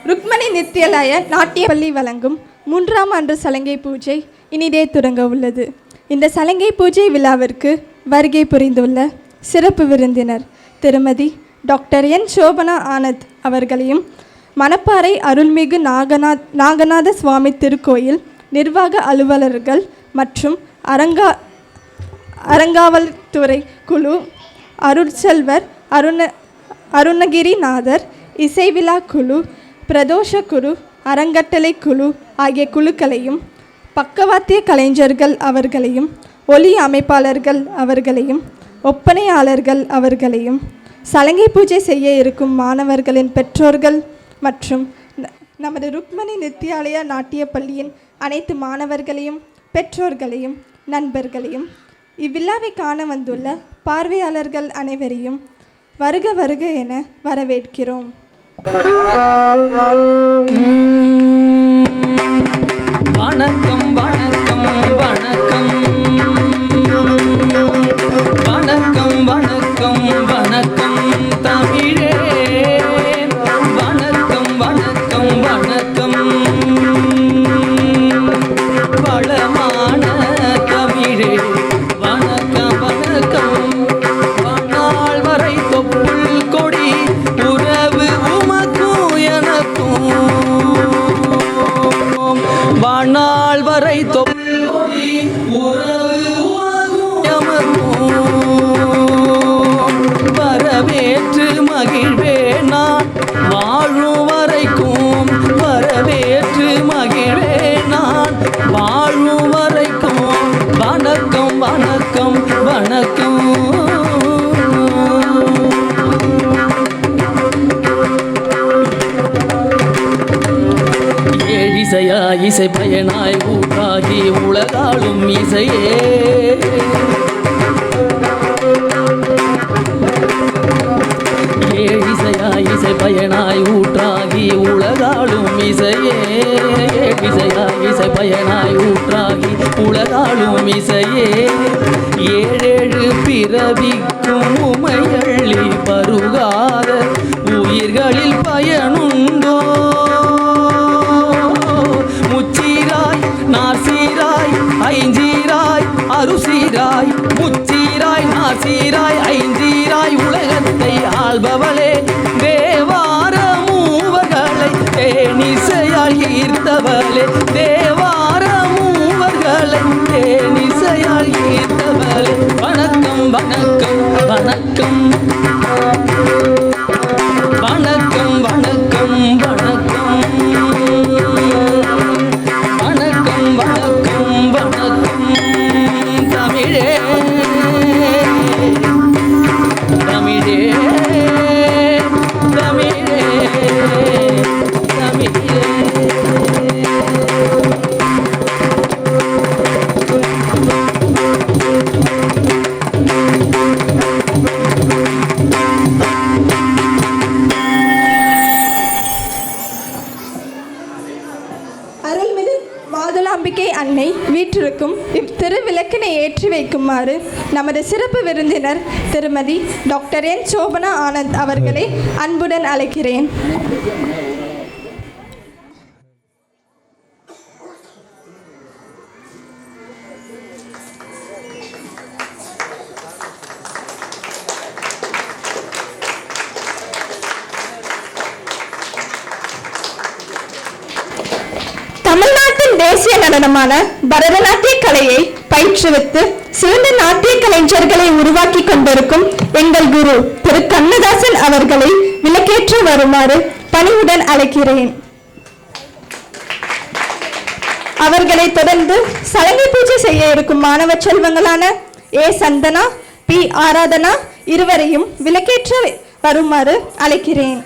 ருக்மணி நித்யாலய நாட்டிய பள்ளி வழங்கும் 3ஆம் ஆண்டு சலங்கை பூஜை இனிதே தொடங்க உள்ளது. இந்த சலங்கை பூஜை விழாவிற்கு வருகை புரிந்துள்ள சிறப்பு விருந்தினர் திருமதி டாக்டர் என் சோபனா ஆனந்த் அவர்களையும், மணப்பாறை அருள்மிகு நாகநாத சுவாமி திருக்கோயில் நிர்வாக அலுவலர்கள் மற்றும் அறங்காவல்துறை குழு, அருட்செல்வர் அருணகிரிநாதர் இசைவிழா குழு, பிரதோஷ குழு, அறங்கட்டளை குழு ஆகிய குழுக்களையும், பக்கவாத்திய கலைஞர்கள் அவர்களையும், ஒலி அமைப்பாளர்கள் அவர்களையும், ஒப்பனையாளர்கள் அவர்களையும், சலங்கை பூஜை செய்ய இருக்கும் மாணவர்களின் பெற்றோர்கள் மற்றும் நமது ருக்மணி நித்யாலய நாட்டிய பள்ளியின் அனைத்து மாணவர்களையும், பெற்றோர்களையும், நண்பர்களையும், இவ்விழாவை காண வந்துள்ள பார்வையாளர்கள் அனைவரையும் வருக வருக என வரவேற்கிறோம். வணக்கம் வணக்கம் வணக்கம் வணக்கம் வணக்கம் வணக்கம் தமிழே, வணக்கம் வணக்கம் வணக்கம் வளமான தமிழே, வணக்கம் வணக்கம் வண்ணாள் வரை தொப்புள் கொடி உறவு உமக்கும் எனக்கும், வாணாள் வரை தொப்புள் கொடி உறவு வரவேற்று மகிழ்வே நான் வாழும் வரைக்கும், வரவேற்று மகிழ்வே நான் வாழும் வரைக்கும், வணக்கம் வணக்கம் வணக்கம். ஏழிசையா இசை பயனாய் ஊற்றாகி உலகாளும் இசையே, ஏழிசையா இசை பயனாய் ஊற்றாகி உலகாளும் இசையே, ஏழிசையா இசை பயனாய் ஊற்றாகி உலகாளும் இசையே, ஏழேழு பிறவிக்கும் உமையள்ளி பருகாத உயிர்களில் பயனுண்டோ, முச்சீராய் நாசீராய் ஐஞ்சீராய் அருசீராய், முச்சீராய் நாசீராய் ஐஞ்சீராய் உலகத்தை ஆள்பவளே, தேவார மூவர்களை தேனிசையால் ஈர்த்தவளே, தேவார மூவர்களை தேனிசையால் ஈர்த்தவளே, வணக்கம் வணக்கம் வணக்கம் வணக்கம் வணக்கம் வணக்கம் வணக்கம் வணக்கம் வணக்கம் தமிழே, தமிழே தமிழே தமிழே. ஏற்றி வைக்குமாறு நமது சிறப்பு விருந்தினர் திருமதி டாக்டர் என் சோபனா ஆனந்த் அவர்களை அன்புடன் அழைக்கிறேன். தமிழ்நாட்டின் தேசிய நடனமான பரதநாட்டிய கலையை பயிற்றுவித்து சிறந்த நாட்டிய கலைஞர்களை உருவாக்கி கொண்டிருக்கும் எங்கள் குரு திரு கண்ணதாசன் அவர்களை விளக்கேற்ற வருமாறு பணிவுடன் அழைக்கிறேன். அவர்களை தொடர்ந்து சலங்கை பூஜை செய்ய இருக்கும் மாணவ செல்வங்களான ஏ சந்தனா, பி ஆராதனா இருவரையும் விளக்கேற்ற வருமாறு அழைக்கிறேன்.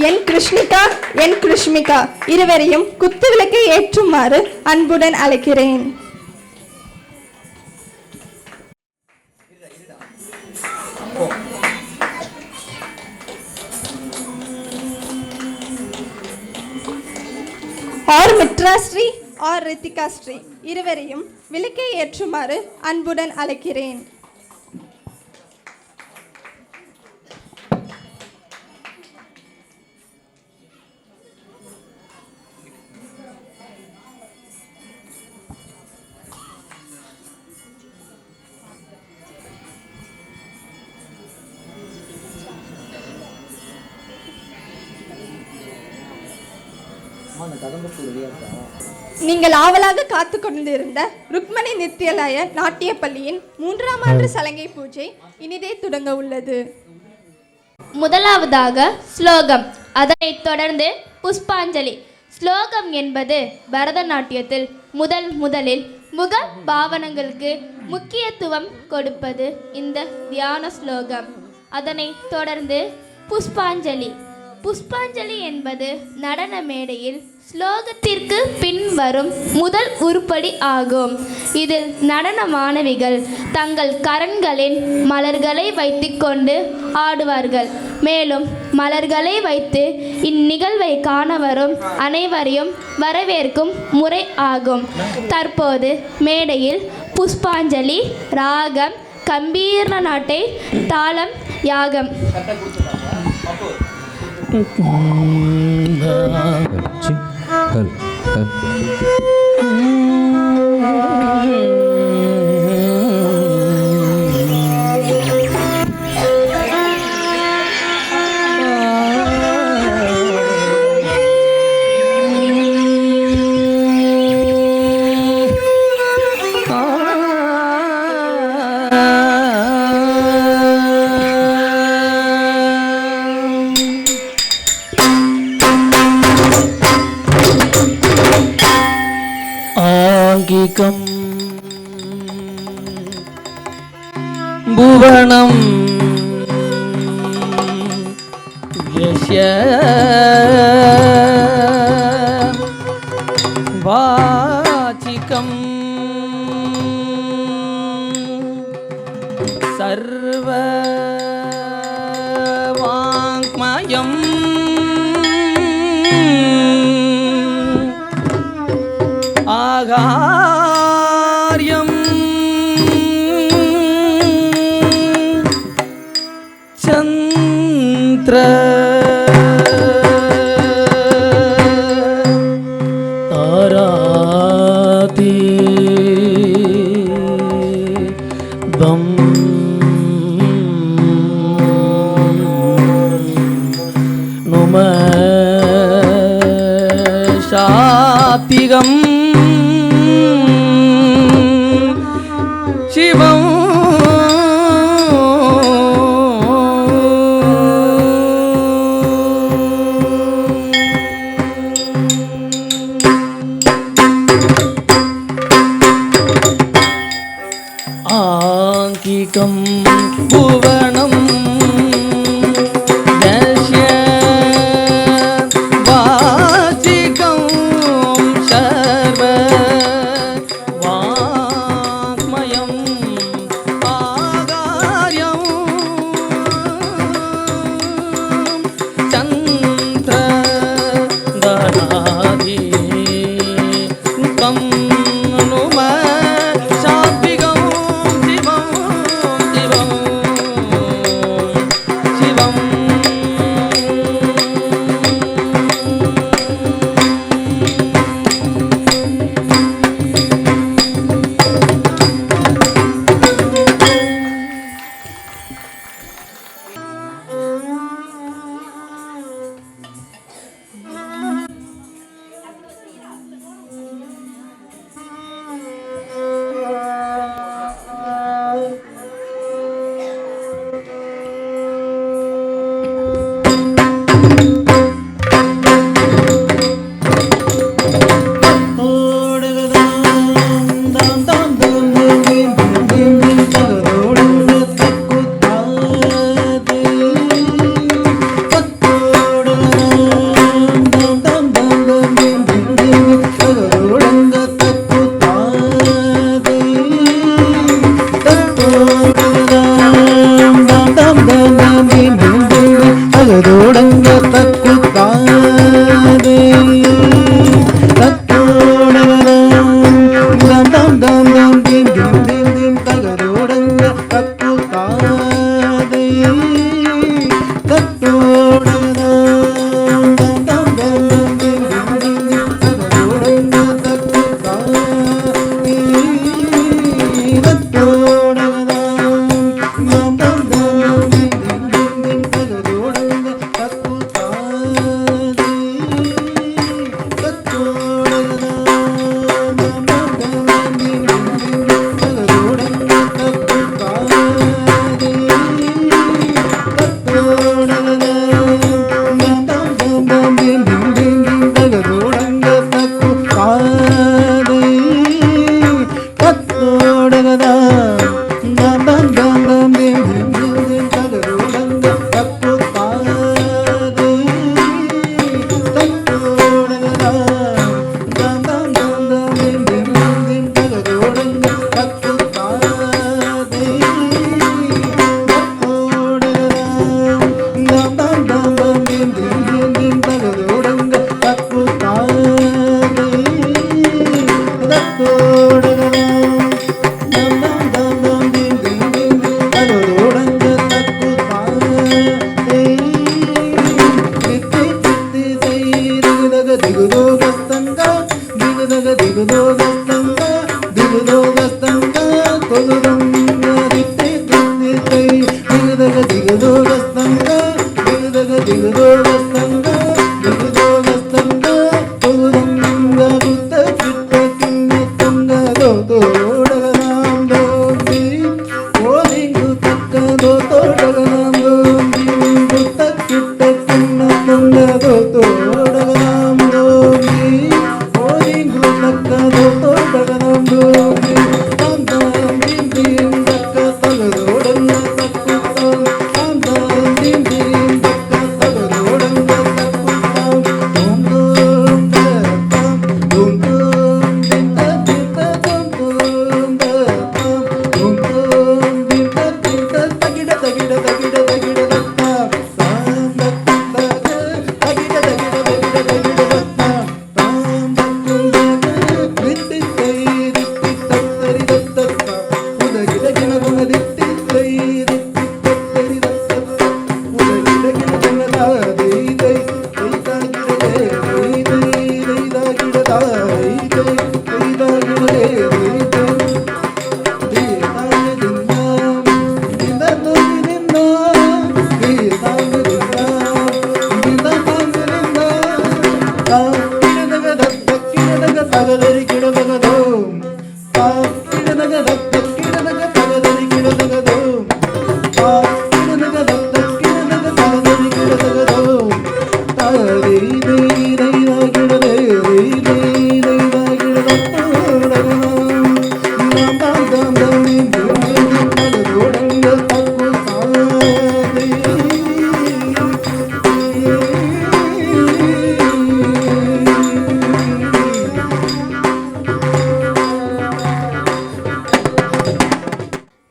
என் கிருஷ்மிகா இருவரையும் குத்து விளக்கை ஏற்றுமாறு அன்புடன் அழைக்கிறேன். ஆர் மித்ராஸ்ரீ ஆர் ரித்திகாஸ்ரீ இருவரையும் விளக்கை ஏற்றுமாறு அன்புடன் அழைக்கிறேன். நீங்கள் ஆவலாக காத்து கொண்டிருந்த ருக்மணி நித்யாலய நாட்டிய பள்ளியின் 3ஆம் ஆண்டு சலங்கை பூஜை இனிதே தொடங்க உள்ளது. முதலாவதாக ஸ்லோகம், அதனைத் தொடர்ந்து புஷ்பாஞ்சலி. ஸ்லோகம் என்பது பரதநாட்டியத்தில் முதலில் முக பாவனைகளுக்கு முக்கியத்துவம் கொடுப்பது இந்த தியான ஸ்லோகம். அதனைத் தொடர்ந்து புஷ்பாஞ்சலி. புஷ்பாஞ்சலி என்பது நடன மேடையில் ஸ்லோகத்திற்கு பின்வரும் முதல் உருப்படி ஆகும். இதில் நடன மாணவிகள் தங்கள் கரங்களில் மலர்களை வைத்து கொண்டு ஆடுவார்கள். மேலும் மலர்களை வைத்து இந்நிகழ்வை காண வரும் அனைவரையும் வரவேற்கும் முறை ஆகும். தற்போது மேடையில் புஷ்பாஞ்சலி, ராகம், கம்பீர நாட்டை, தாளம், யாகம். ஆங்கிகம் புவனம் யஸ்ய வாசிகம் சர்வ வாங்மயம் ஆகார்யம் சந்திர தாராதி தம் நும சாத்திகம் சிவம் ஆங்கிகம் புவனம் யஸ்ய வாசிகம் சர்வ வாங்மயம் ஆகார்யம் சந்திர தராதி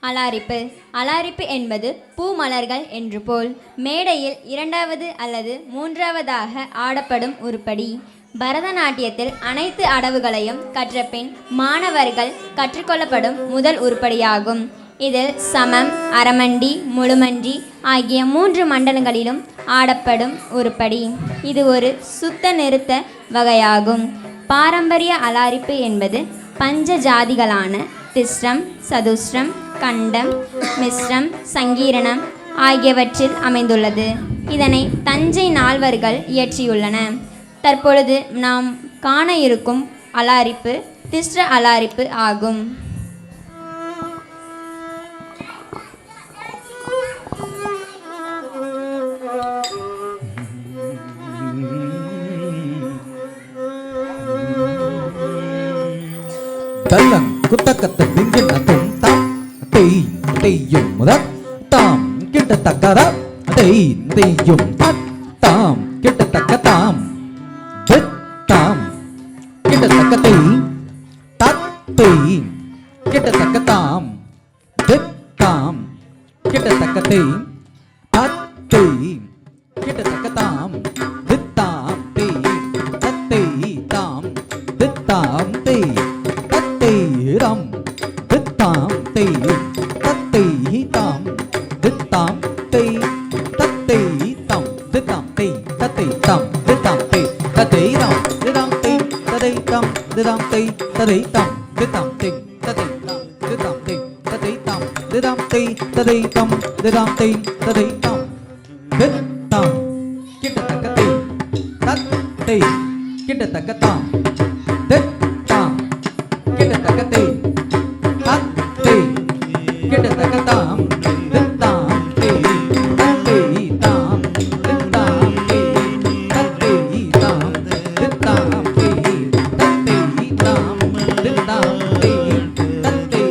அலாரிப்பு. அலாரிப்பு என்பது பூ மலர்கள் என்று போல். மேடையில் இரண்டாவது அல்லது மூன்றாவதாக ஆடப்படும் உருப்படி. பரதநாட்டியத்தில் அனைத்து அடவுகளையும் கற்றபின் மாணவர்கள் கற்றுக்கொள்ளப்படும் முதல் உருப்படியாகும். இதில் சமம், அரமண்டி, முழுமண்டி ஆகிய 3 மண்டலங்களிலும் ஆடப்படும் உருப்படி. இது ஒரு சுத்த நிறுத்த வகையாகும். பாரம்பரிய அலாரிப்பு என்பது பஞ்ச ஜாதிகளான திஸ்ரம், சதுஸ்ரம், கண்டம், மிஸ்ரம், சங்கீரணம் ஆகியவற்றில் அமைந்துள்ளது. இதனை தஞ்சை நால்வர்கள் இயற்றியுள்ளன. தற்பொழுது நாம் காண இருக்கும் அலாரிப்பு திஸ்ர அலாரிப்பு ஆகும். தல்லங் குத்தக்கத்த திங்கிண்ணத்தும் தாம் தெய் தெய்யும் முதத் தாம் கிட்டத்தக்கத தெய் தெய்யும் தத் தாம் கிட்டத்தக்க தாம் தித் தாம் கிட்டத்தக்க தெய் தத் தெய் கிட்டத்தக்க தாம் தித் தாம் கிட்டத்தக்க தெய் தத் தெய் கிட்டத்தக்க தாம் தித் தாம் தெய் தத் தெய் தாம் தித் தாம் தெய் ரம் தித்தாம் தெய் தத்தை தாம் தித்தாம் தெய் தத்தை தாம் தித்தாம் தெய் தத்தை தாம் தித்தாம் தெய் தத்தை ராம் திதாம் தெய் ததை தாம் திதாம் தெய் ததை தாம் தித்தாம் தெய் ததை தாம் திதாம் தெய் ததை தாம் திதாம் தெய் ததை தாம் திதாம் தெய் ததை தாம் தித்தாம் கிட்டத்தக்க தெய் தத்தை கிட்டத்தக்க தாம் தித்தாம் கிட்டத்தக்க தெய் தத்தை கிட்டத்தக்க தாம் தித்தாம் தெய் தத்தை தாம் தித்தாம் தெய் தத்தை தாம் தித்தாம் தெய் தத்தை தாம் தித்தாம் தெய் தத்தை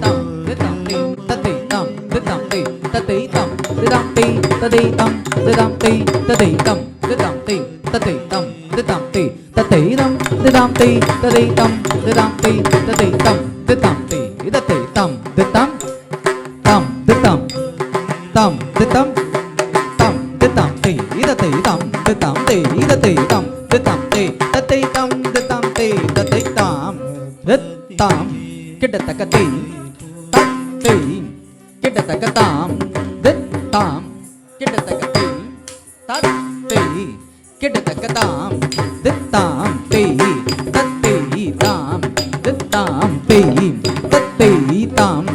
தாம் தித்தாம் தெய் தத்தை தாம் தித்தாம் தெய் தத்தை தாம் திதாம் தெய் ததை தாம் திதாம் தெய் ததை தாம் திதாம் தெய் தத்தை தாம் திதாம் தெய் தத்தை தாம் திதாம் தெய் ததை தாம் திதாம் தெய் ததை தாம் திதாம் தெய் இதத்தை தாம் திதாம் தாம் திதாம் தாம் திதாம் தாம் திதாம் தெய் இதத்தை தாம் திதாம் தெய் இதத்தை தாம் திதாம் தெய் தத்தை தாம் திதாம் தெய் தத்தை தாம் தித்தாம் கிட்டத்தக்க தெய் தத்தை கிட்டத்தக்க தாம் தித்தாம் கிட்டத்தக்க தெய் தத்தை கிட்டத்தக்க தாம் தித்தாம் தெய் தத்தை தாம் தித்தாம் தெய் தத்தை தாம்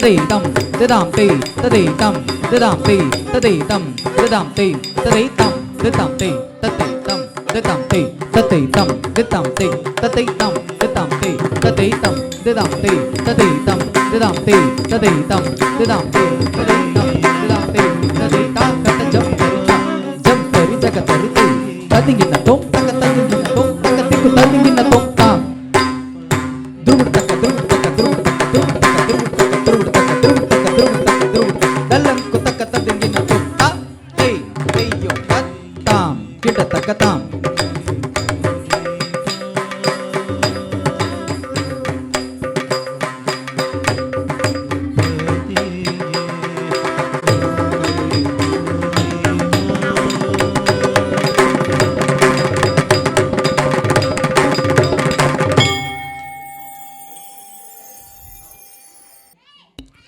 ததை தம் ததாம் தே ததை தம் ததாம் தே ததை தம் ததாம் தே ததை தம் ததாம் தே ததை தம் ததாம் தே ததை தம் ததாம் தே ததை தம் ததாம் தே ததை தம் ததாம் தே ததை தம் ததாம் தே ததை தம் ததாம் தே ததை தம் ததாம் தே ததை தா கட்ட ஜம் கரி ஜக தரி தே ததிங்கின தோம் தக ததிங்கின தோம் தக திக்கு ததிங்கின தோம் தா துருடு தக்க துருடு தக்க துருடு தக்க துருடு தக்க துருடு தக்க துருடு தக்க துருடு தக்க துருடு தல்லம் கு தக்க ததிங்கின தோம் தா தே தேயோ தத் தாம் கிட்ட தக்க தாம்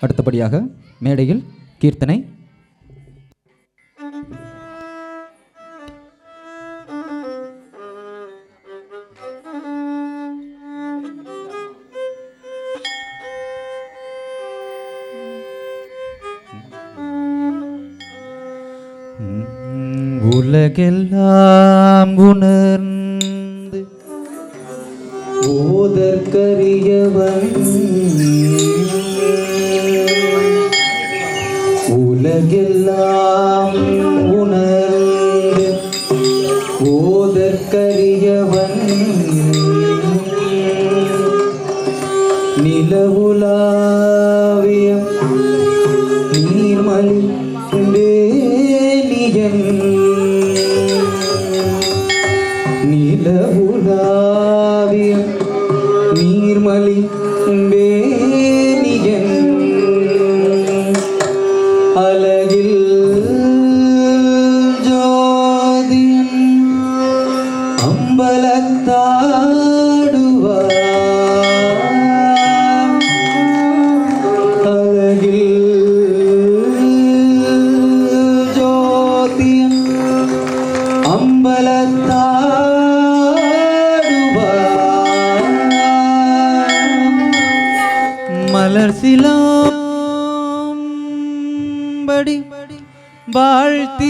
அடுத்தபடியாக மேடையில் கீர்த்தனை. உலகெல்லாம் உணர்ந்து ஓதற்கரியவன் உலகெல்லாம் உணர்ந்து ஓதற்கரியவன் நிலவுலாவிய நீர்மலி வேலியன் நிலவுலாவிய நீர்மலி வேலியன் அழகில் ஜோதியன் அம்பலத்தாடுவார் அழகில் ஜோதியன் அம்பலத்தாடுவார் மலர் சிலம்படி வாழ்த்தி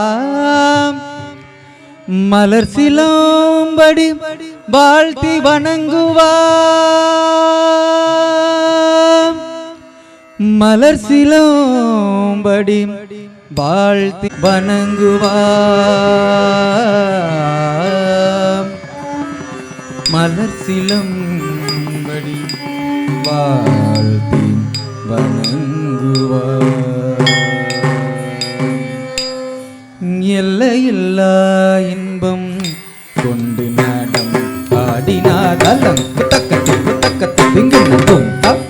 வணங்குவாம் மலர் சிலம்படி வாழ்த்தி வணங்குவாம் மலர் சிலம்படி வாழ்த்தி வணங்குவாம் மலர் சிலம்படி வாழ்த்தி வணங்குவார் எல்லையில்லா இன்பம் கொண்டு நடம் ஆடினாதலம் தக்கத்து திங்கின தும் தப்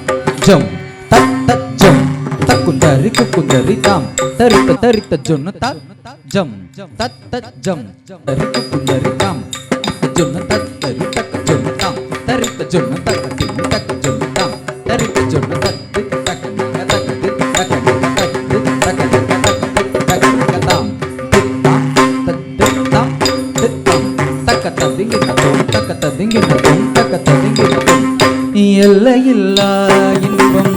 ஜம் தத் ஜம் தக்குந்தரி குக்குந்தரி தாம் தரித்த ஜொன்னு தத் ஜம் தத் ஜம் தரி குக்குந்தரி தாம் ஜொன்னு தத் தரி தக்க ஜொன்னு தாம் தரித்த ஜொன்னு தக்க தின் தக்க ஜொன்னு தாம் தரித்த ஜொன்னு தத் எல்லையில்லா இன்பம்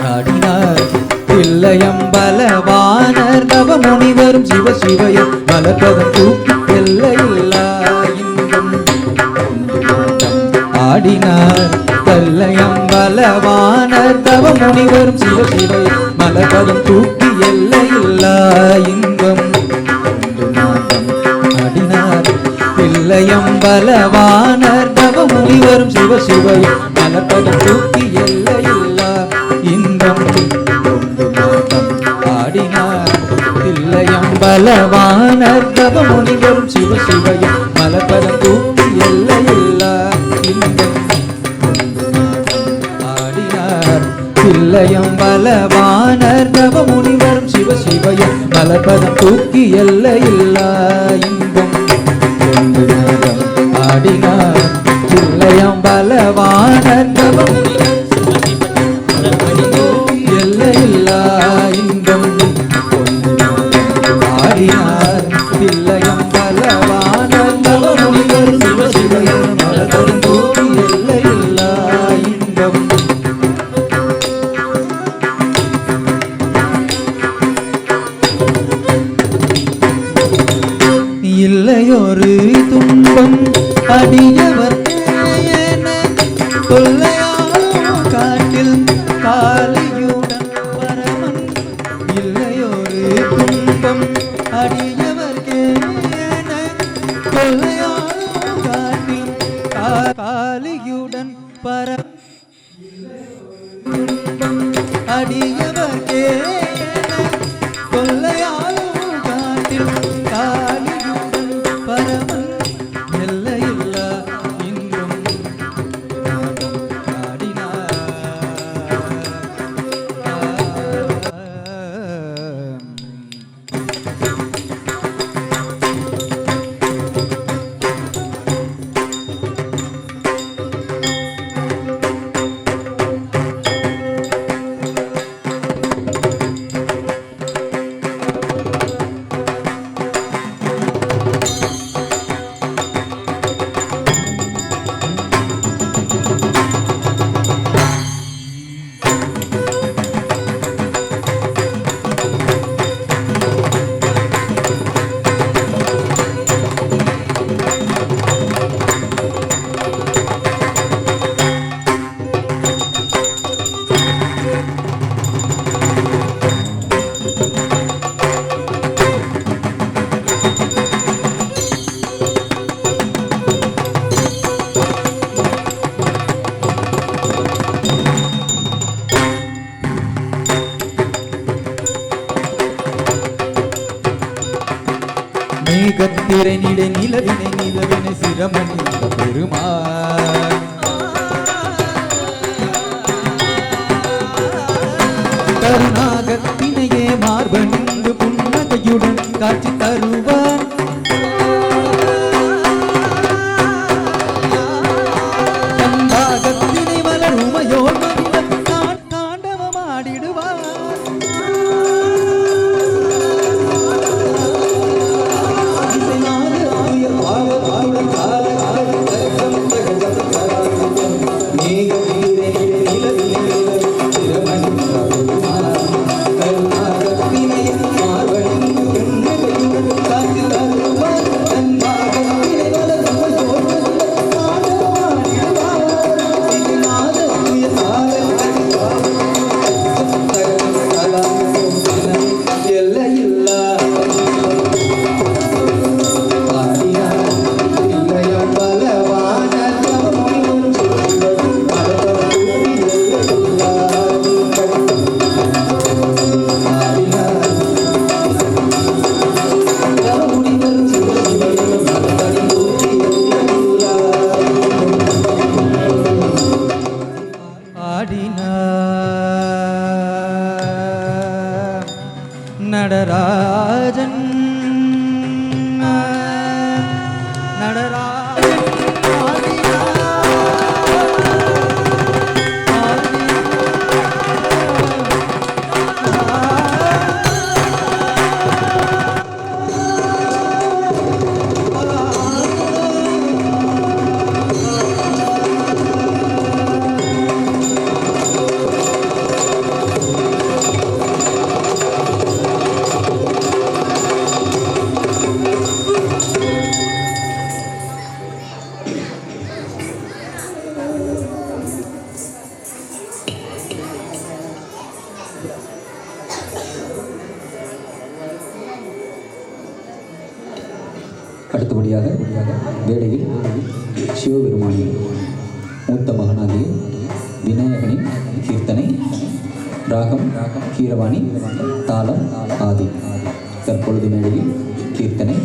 ஆடினார் தில்லையம்பலவானர் நவமுனிவரும் சிவ சிவய மலப்பதம் தூக்கி எல்லையில்லா இன்பம் ஆடினார் தில்லையம்பலவானர் நவமுனிவரும் சிவ சிவய மலப்பதம் தூக்கி எல்லையில்லா இன்பம் ஆடினார் தில்லையம்பலவானர் நவமுனிவரும் சிவ சிவய மலப்பதம் தூக்கி எல்லையில்லா இன்பம் ஆடினார் தில்லையம்பலவானர் நவமுனிவரும் சிவ சிவய மலப்பதம் தூக்கி எல்லையில்லா இன்பம் ஆடினார் தில்லையம்பலவானர் நவமுனிவரும் சிவ சிவய மலப்பதம் தூக்கி எல்லையில்லா இன்பம் ஆடினார் தில்லையம்பலவானர் எல்லையில்லா இன்பம் ஆடினார் தில்லையம்பலவானர் நவமுனிவர் சிவ சிவய மலப்பதம் தூக்கி எல்லை இல்லையொரு துன்பம் அடியவர் தொல்லையாலும் காட்டில் காலியுடன் பரமன் இல்லையொரு துன்பம் அடியவர்கே தொல்லையாலும் காட்டில் காலியுடன் பரமன் அடியவர்கே தொல்லையாலும் காட்டில் காலியுடன் பரமன் எல்லையில்லா இன்றும் நாதம் ஆடினார். மேகத்திரைநிலை நிலவினை நிலவினை சிரமணிந்த பெருமாள் கருணாகத்தினையே மார்பணிந்து புன்னகையுடன் காட்சி தருவான் கந்தாகத்தினை மலர் உமையோர் மகிழ தாண்டவமாடிடுவார் நடராஜன் நடராஜன் அடுத்தபடியாக வேளையில் சிவபெருமானின் மூத்த மகனாகிய விநாயகனின் கீர்த்தனை ராகம் கீரவாணி தாளம் ஆதி. தற்பொழுது மேடையில் கீர்த்தனை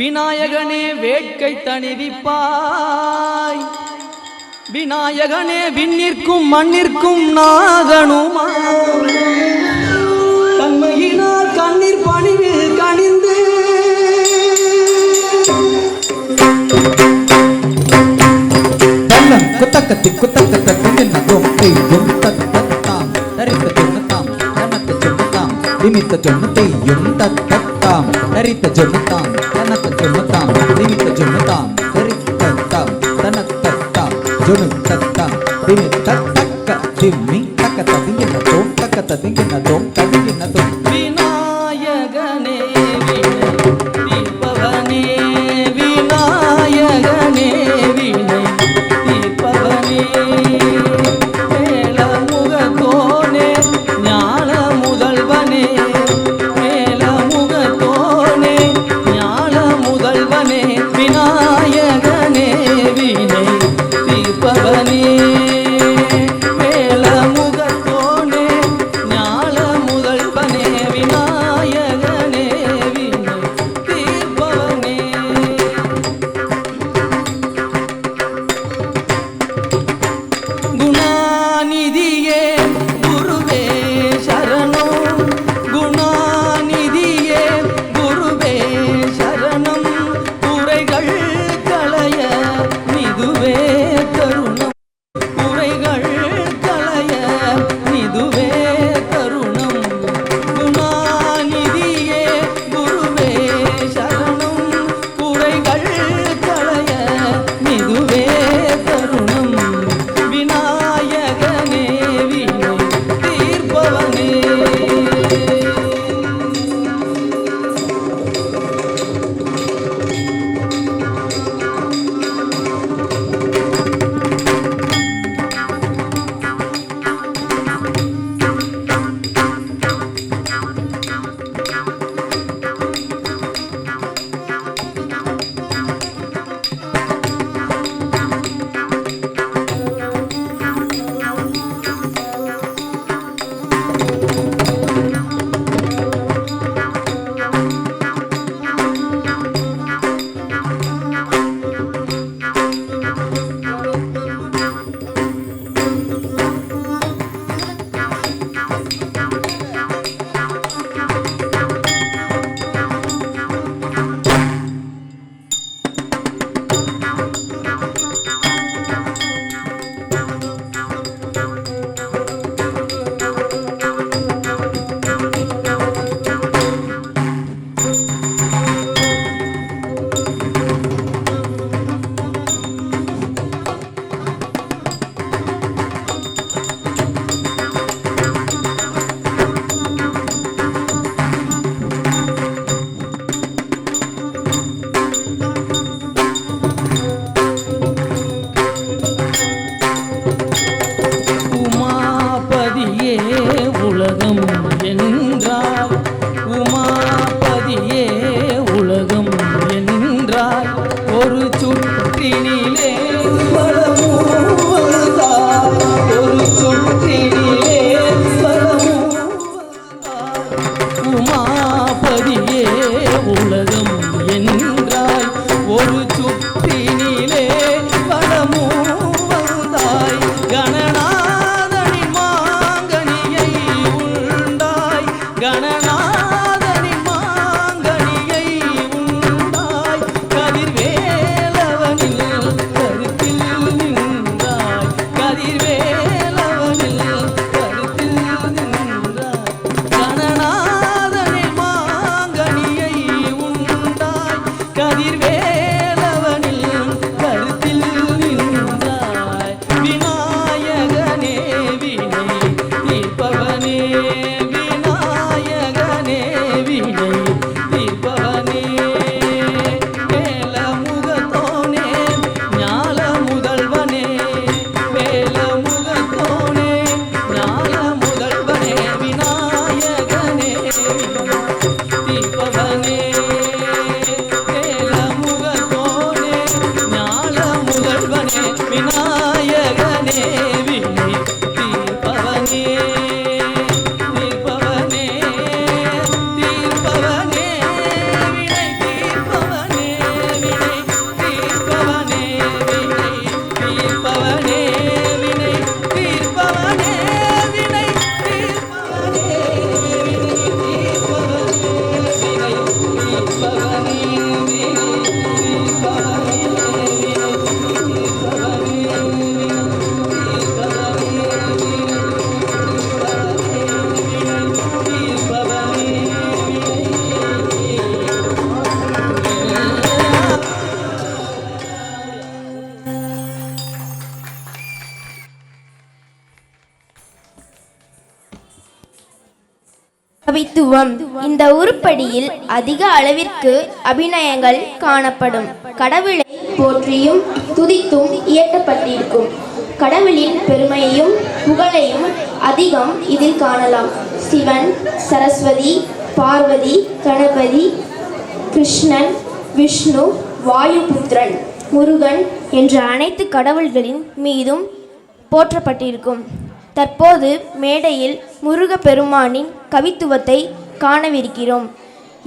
விநாயகனே வேட்கை தணிவிப்பாய், விநாயகனே விண்ணிற்கும் மண்ணிற்கும் நாதனுமா, தன்மையினால் கண்ணீர் பணிவில் கணிந்து குத்தக்கத்தி குத்தக்கத்தி என்னதும் தெய்யும் தத்தத்தாம் தரித்த சொன்னதாம் தனத்த சொன்னதாம் நிமித்த சொன்ன தெய்யும் தத்தத்தாம் தரித்த சொன்னதாம் தனத்த சொன்னதாம் நிமித்த சொன்னதாம் தரித்தத்தாம் தனத்தத்தாம் சொன்னதாம் நிமித்த தக்க திம்மி தக்க ததிங்கினதோம் தக்க ததிங்கினதோம் ததிங்கினதோம் விநாயகனே வினை தீர்ப்பவனே, விநாயகனே வினை தீர்ப்பவனே, மேல முகத்தோனே ஞான முதல்வனே, மேல முகத்தோனே ஞான முதல்வனே, விநாயகனே வினை தீர்ப்பவனே, மேல முகத்தோனே ஞான முதல்வனே, விநாயகனே வினை தீர்ப்பவனே. குணாநிதியே குருவே சரணம், குணாநிதியே குருவே சரணம், குறைகள் களைய நிதுவே தருணம், குறைகள் களைய நிதுவே தருணம், குணாநிதியே குருவே சரணம், குறைகள் களைய நிதுவே தருணம், விநாயகனே வினை தீர்ப்பவனே. உமாபதியே உலகம் என்றாய், உமாபதியே உலகம் என்றாய், ஒரு சுற்றினிலே வளமுவதாய், ஒரு சுற்றினிலே வளமுவதாய், உமாபதியே உலகம் என்றாய், ஒரு சுற்றினிலே வளமுவதாய், கணநாதனின் மாங்கனியை உண்டாய், கணநாதனின் மாங்கனியை உண்டாய், கதிர்வேலவனில் கருத்தில் நின்றாய், கதிர்வேலவனில் கருத்தில் நின்றாய், கணநாதனின் மாங்கனியை உண்டாய், கதிர்வேலவனில் கருத்தில் நின்றாய், விநாயகனே வினை தீர்ப்பவனே, விநாயகனே வினை தீர்ப்பவனே, மேல முகத்தோனே ஞான முதல்வனே, மேல முகத்தோனே ஞான முதல்வனே, விநாயகனே தீர்ப்பவனே, மேல முகத்தோனே ஞான முதல்வனே, விநாயகனே வினை தீர்ப்பவனே, தீர்ப்பவனே, தீர்ப்பவனே, வினை தீர்ப்பவனே. கவித்துவம். இந்த உருப்படியில் அதிக அளவிற்கு அபிநயங்கள் காணப்படும். கடவுளை போற்றியும் துதித்தும் இயற்றப்பட்டிருக்கும். கடவுளின் பெருமையையும் புகழையும் அதிகம் இதில் காணலாம். சிவன், சரஸ்வதி, பார்வதி, கணபதி, கிருஷ்ணன், விஷ்ணு, வாயுபுத்திரன், முருகன் என்ற அனைத்து கடவுள்களின் மீதும் போற்றப்பட்டிருக்கும். தற்போது மேடையில் முருகப்பெருமானின் கவித்துவத்தை காணவிருக்கிறோம்.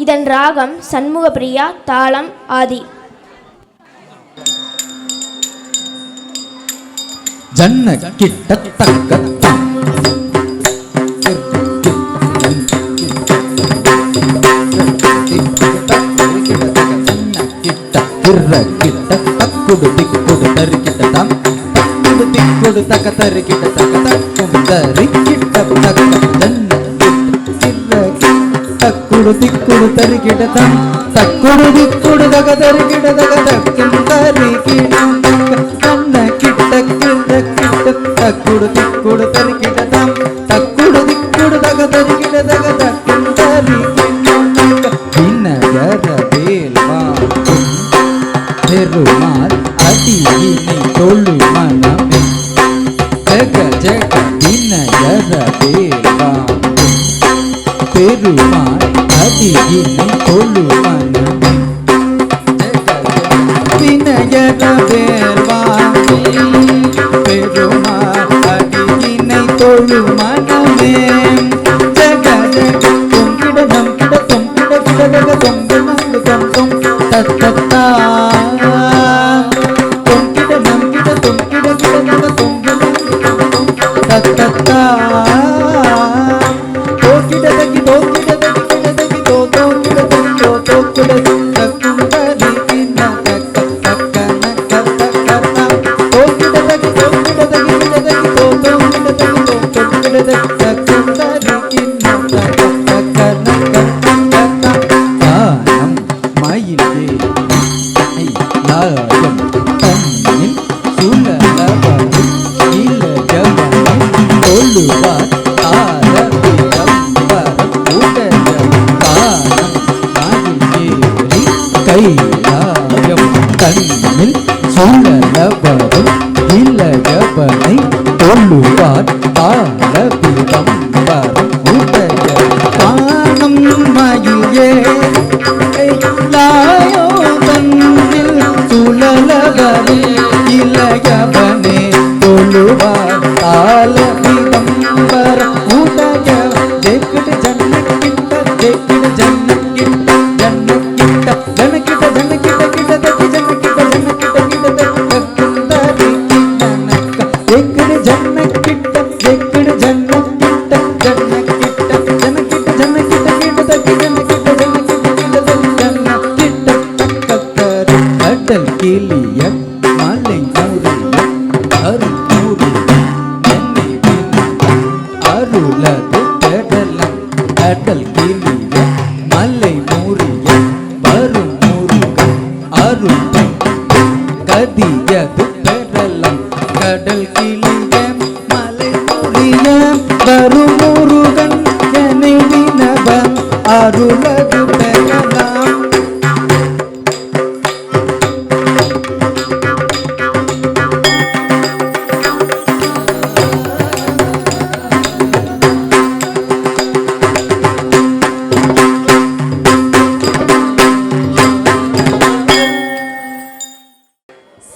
இதன் ராகம் சண்முகப்பிரியா, தாளம் ஆதி. ஜன்ன கிட்ட தக்க கிட்ட தக்குடு திக்குடு தருக்கிட்ட தம் தக்குடு திக்குடு தக்க தருக்கிட்ட தக்க தக்கும் தருக்கிட்ட தக்க ஜன்ன தக்குடு திக்குடு தருக்கிட்ட தம் தக்குடு திக்குடு தக்க தருக்கிட்ட தக்க தக்கும் தருக்கிட்ட ஜன்ன கிட்ட கிட்ட கிட்ட தக்குடு திக்குடு தருக்கிட்ட தம் தக்குடு திக்குடு தக்க தருக்கிட்ட தக்க தக்கும் தருக்கிட்ட வினகர வேல்வா பெருமாள் அடியினை தொழு மனமே ஜக ஜக வினயர வேல்வா பெருமாள் அடியினை தொழு மனமே வினயர வேல்வா பெருமாள் அடியினை தொழு மனமே ஜக ஜக தொங்கிட நம் கிட தொங்கிட கிட ஜக தொங்கு நங்கு தொங்கும் தத்தத்தா தொங்கிட நங்கிட தொங்கிட கிட ஜக தொங்கு நங்கு தொங்கும் தத்தத்தா தோக்கிட தகி தோக்கிட தகி கிட தகி தோ தோக்கிட தகி தோ தோக்கிட தக்கும் தரி கிண்ண தக்க தக்க நக்க தக்க தோக்கிட தகி தோக்கிட தகி கிட தகி தோ தோக்கிட தகி தோ தோக்கிட தகி தக்கும் தரி கிண்ண தக்க தக்க நக்க தக்க தானம் மயிலே லாயம் தன்னில் சுழலவரும் இலகவனம் தொழுவார் தாரவிடம்பரம் உடலம் தானம் மயிலேறி கைலாயம் தன்னில் சுழலவரும் இலகவனை தொழுவார் தாரவிடம்பரம் உடலம் தானம் மயிலே லாயோ தன்னில் சுழலவரும் இலகவனே தொழுவார் தாளவிடம்பரம் உடைய தேக்கிட ஜன்னக்கிட்ட தேக்கிட ஜன்னக்கிட்ட ஜன்னக்கிட்ட ஜனக்கிட்ட ஜன்னக்கிட்ட கிட்ட தக்கி ஜன்னக்கிட்ட ஜன்னக்கிட்ட கிட்ட தக்கும் தரி கிண்ணனக்க தேக்கிட ஜன்னக்கிட்ட தேக்கிட ஜன்னக்கிட்ட ஜன்னக்கிட்ட ஜனக்கிட்ட ஜன்னக்கிட்ட கிட்ட தக்கி ஜன்னக்கிட்ட ஜன்னக்கிட்ட கிட்ட தக்கி ஜன்னக்கிட்ட தக்கத்தரு கடல் கிளிய மலை மூறிய அருள்மூறிய என்னை அருளது கடலம் கடல் கிளிய மலை மூறிய வரும் முருகன் அருள் கதியது பெறலாம் கடல் கிளிய மலை மூறிய வரும் முருகன் என்னை வினவன் அருளது பெறலாம்.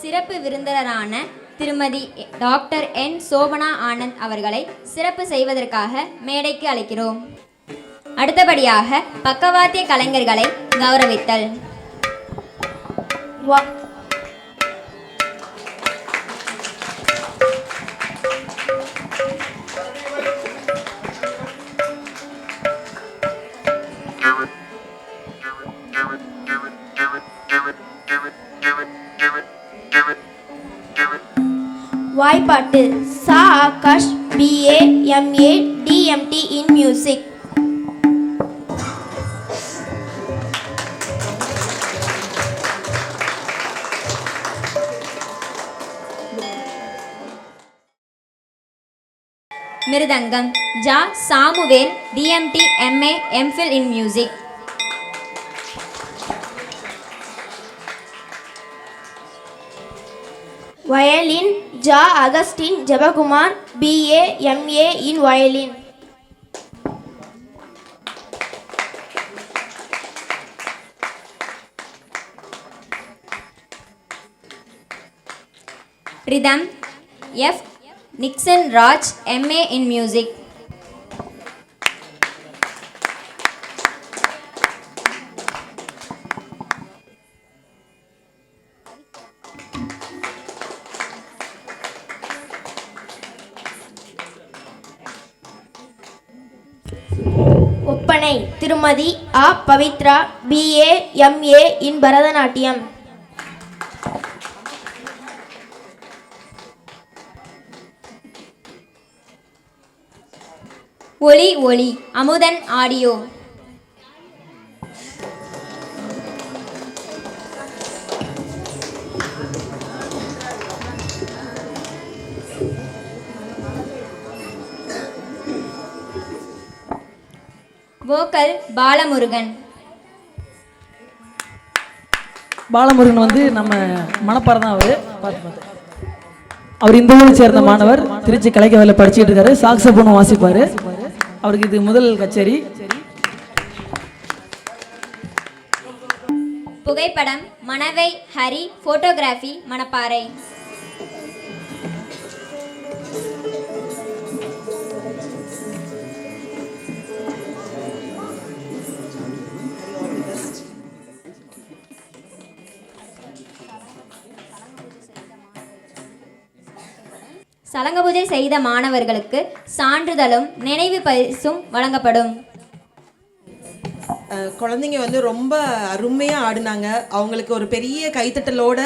சிறப்பு விருந்தினரான திருமதி டாக்டர் என் சோபனா ஆனந்த் அவர்களை சிறப்பு செய்வதற்காக மேடைக்கு அழைக்கிறோம். அடுத்தபடியாக பக்கவாத்திய கலைஞர்களை கௌரவித்தல். வாய்ப்பாட்டு சா Akash BA MA DMT in Music. Mridangam ஜா Samuel DMT MA MPhil in Music. Violin ஜா Augustine Jebakumar BA MA in Violin. Rhythm F. Nixon Raj MA in Music. ஒப்பனை திருமதி A. Pavithra BA MA in Bharatanatyam. ஒலி ஒளி அமுதன் ஆடியோ. வோக்கல் பாலமுருகன். பாலமுருகன் வந்து நம்ம மணப்பாறை தான். அவர் இந்த ஊரை சேர்ந்த மாணவர். திருச்சி கலைக்கவையில் படிச்சுட்டு இருக்காரு. சாக்ஸபோனும் வாசிப்பார். அவருக்கு இது முதல் கச்சேரி. புகைப்படம் மணவை ஹரி. போட்டோகிராஃபி மணப்பாறை. சலங்க பூஜை செய்த மாணவர்களுக்கு சான்றிதழும் நினைவு பரிசும் வழங்கப்படும். குழந்தைங்க வந்து ரொம்ப அருமையாக ஆடினாங்க. அவங்களுக்கு ஒரு பெரிய கைத்தட்டலோட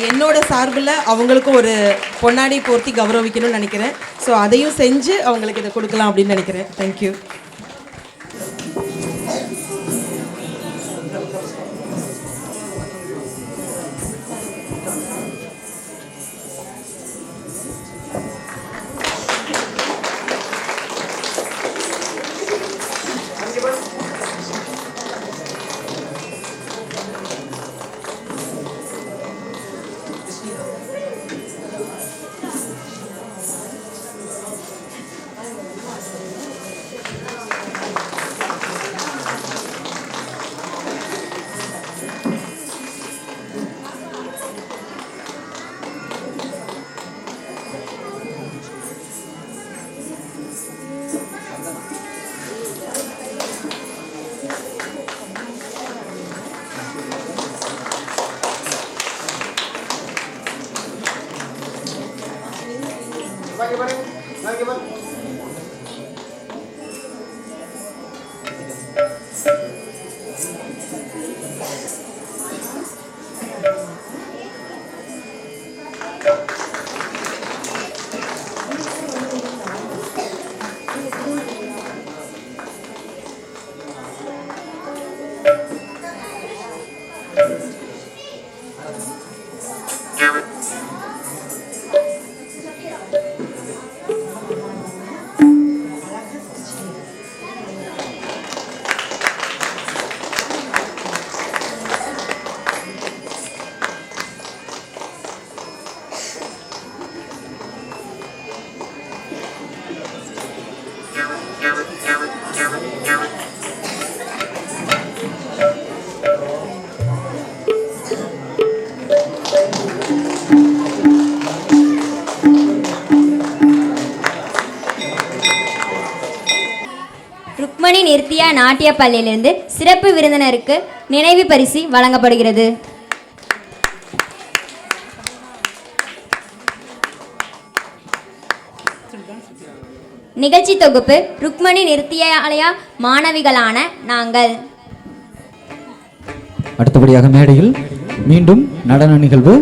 என்னோட சார்பில் அவங்களுக்கு ஒரு பொன்னாடி போர்த்தி கௌரவிக்கணும்னு நினைக்கிறேன். ஸோ அதையும் செஞ்சு அவங்களுக்கு இதை கொடுக்கலாம் அப்படின்னு நினைக்கிறேன். தேங்க்யூ. ருக்மணி நிருத்தியா நாட்டிய பள்ளியிலிருந்து சிறப்பு விருந்தினருக்கு நினைவு பரிசு வழங்கப்படுகிறது. நிகழ்ச்சி தொகுப்பு ருக்மணி நிருத்தியாலயா மாணவிகளான நாங்கள். அடுத்தபடியாக மேடையில் மீண்டும் நடன நிகழ்வு.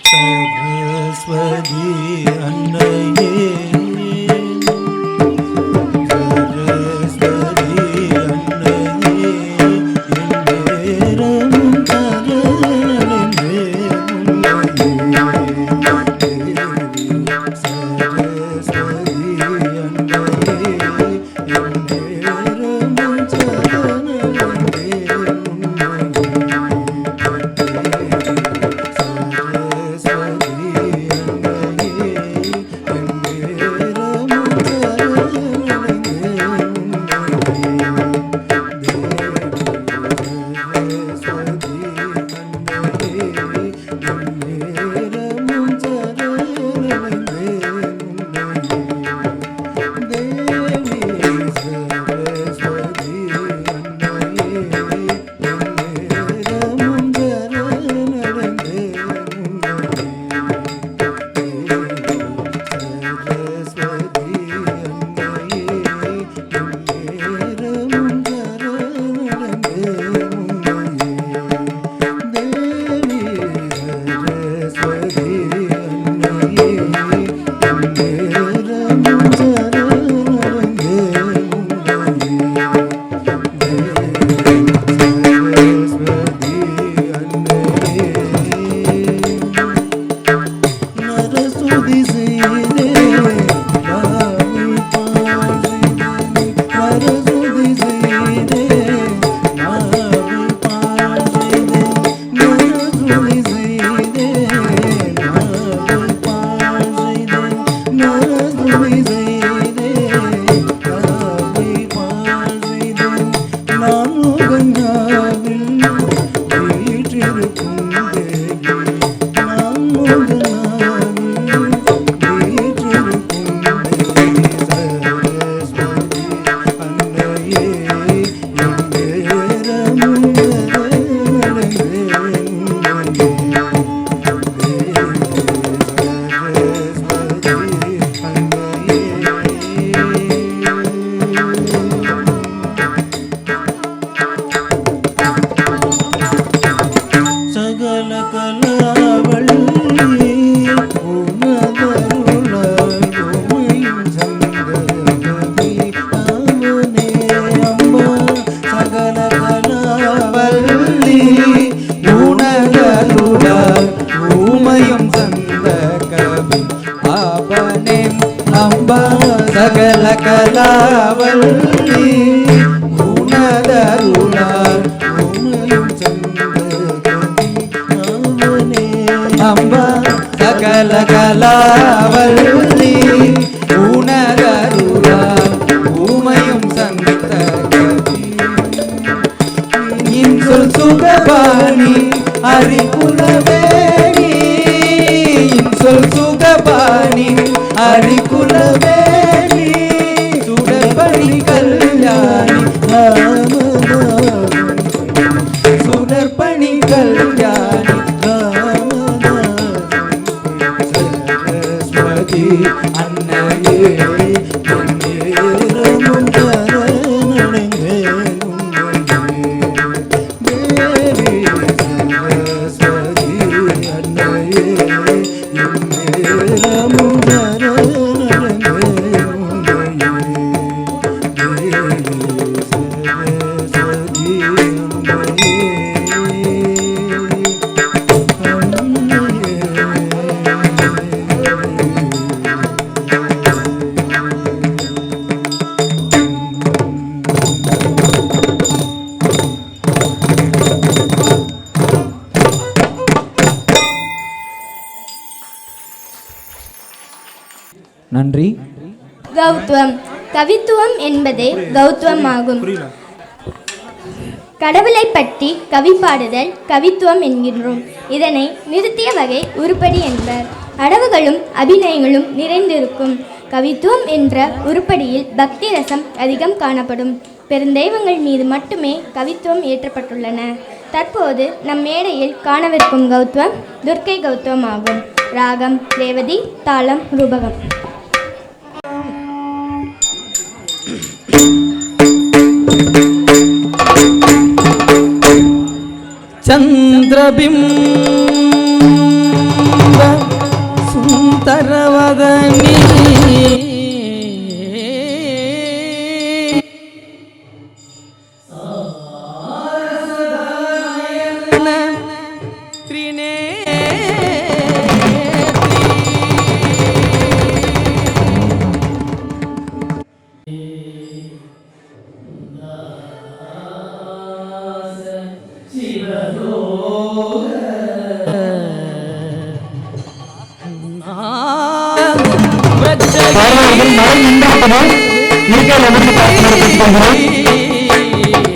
சரஸ்வதி அன்னையே அம்பா சகல கலாவல்லி உனதருளா ஊமையும் சந்த இன்சொல் சுகபாணி அரிகுலவேணி இன்சொல் சுகபாணி அரிகுலவேணி சுடர்பணி கல்யாணி சுடர்பணி கல்யாணி சரஸ்வதி அன்னையே நன்றி. கௌதம். கவித்துவம் என்பதே கௌதம் ஆகும். கடவுளை பற்றி கவி பாடுதல் கவித்துவம் என்கின்றோம். இதனை நிறுத்திய வகை உருப்படி என்பர். அடவுகளும் அபிநயங்களும் நிறைந்திருக்கும். கவித்துவம் என்ற உருப்படியில் பக்தி ரசம் அதிகம் காணப்படும். பெருந்தெய்வங்கள் மீது மட்டுமே கவித்துவம் ஏற்றப்பட்டுள்ளன. தற்போது நம் மேடையில் காணவிருக்கும் கௌதம் துர்க்கை கௌதம் ஆகும். ராகம் ரேவதி, தாளம் ரூபகம். சந்திரபிம் தரவதனி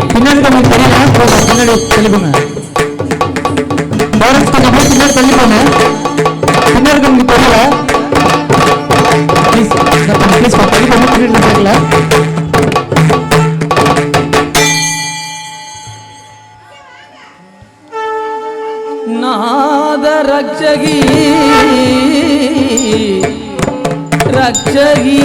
பின்னாடி கொஞ்சம் தெரியல பின்னாடி தெளிவுங்க கொஞ்சம் பின்னாடி தள்ளிப்போங்க பின்னாடி கொஞ்சம் தெரியல ப்ளீஸ் ப்ளீஸ் தெளிப்போங்க பின்னாடி தெரியல நாத ரக்ஷகி ரக்ஷகி